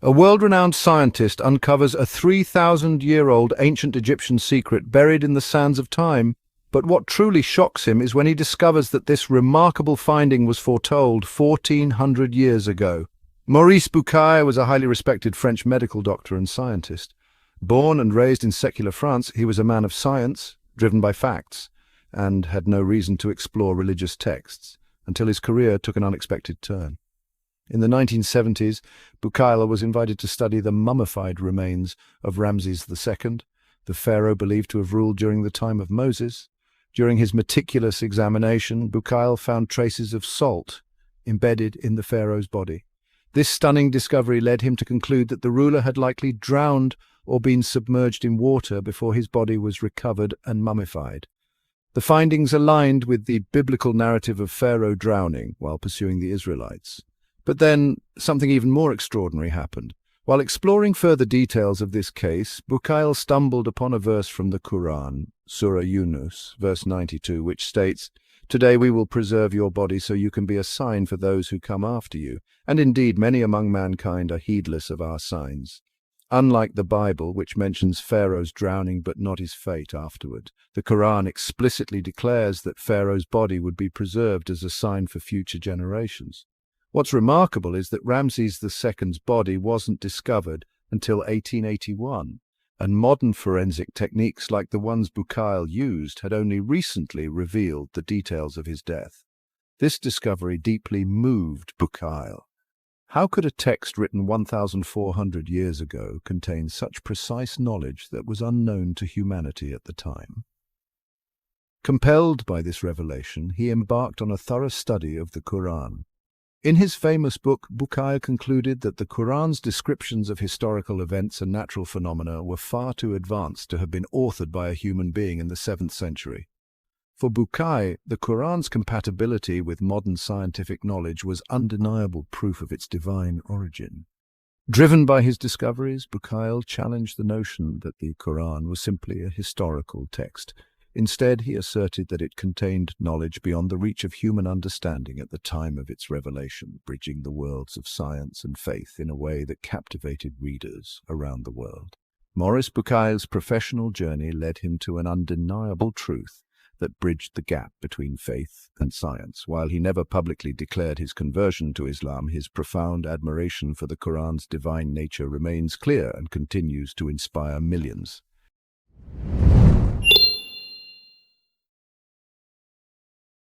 A world-renowned scientist uncovers a 3,000-year-old ancient Egyptian secret buried in the sands of time. But what truly shocks him is when he discovers that this remarkable finding was foretold 1,400 years ago. Maurice Bucaille was a highly respected French medical doctor and scientist. Born and raised in secular France, he was a man of science, driven by facts, and had no reason to explore religious texts, until his career took an unexpected turn. In the 1970s, Bucaille was invited to study the mummified remains of Ramses II, the pharaoh believed to have ruled during the time of Moses. During his meticulous examination, Bucaille found traces of salt embedded in the pharaoh's body. This stunning discovery led him to conclude that the ruler had likely drowned or been submerged in water before his body was recovered and mummified. The findings aligned with the biblical narrative of Pharaoh drowning while pursuing the Israelites. But then, something even more extraordinary happened. While exploring further details of this case, Bucaille stumbled upon a verse from the Quran, Surah Yunus, verse 92, which states, "Today we will preserve your body so you can be a sign for those who come after you." And indeed, many among mankind are heedless of our signs. Unlike the Bible, which mentions Pharaoh's drowning but not his fate afterward, the Quran explicitly declares that Pharaoh's body would be preserved as a sign for future generations. What's remarkable is that Ramses II's body wasn't discovered until 1881, and modern forensic techniques like the ones Bucaille used had only recently revealed the details of his death. This discovery deeply moved Bucaille. How could a text written 1,400 years ago contain such precise knowledge that was unknown to humanity at the time? Compelled by this revelation, he embarked on a thorough study of the Quran. In his famous book, Bucaille concluded that the Quran's descriptions of historical events and natural phenomena were far too advanced to have been authored by a human being in the 7th century. For Bucaille, the Quran's compatibility with modern scientific knowledge was undeniable proof of its divine origin. Driven by his discoveries, Bucaille challenged the notion that the Quran was simply a historical text. Instead, he asserted that it contained knowledge beyond the reach of human understanding at the time of its revelation, bridging the worlds of science and faith in a way that captivated readers around the world. Maurice Bucaille's professional journey led him to an undeniable truth that bridged the gap between faith and science. While he never publicly declared his conversion to Islam, his profound admiration for the Quran's divine nature remains clear and continues to inspire millions.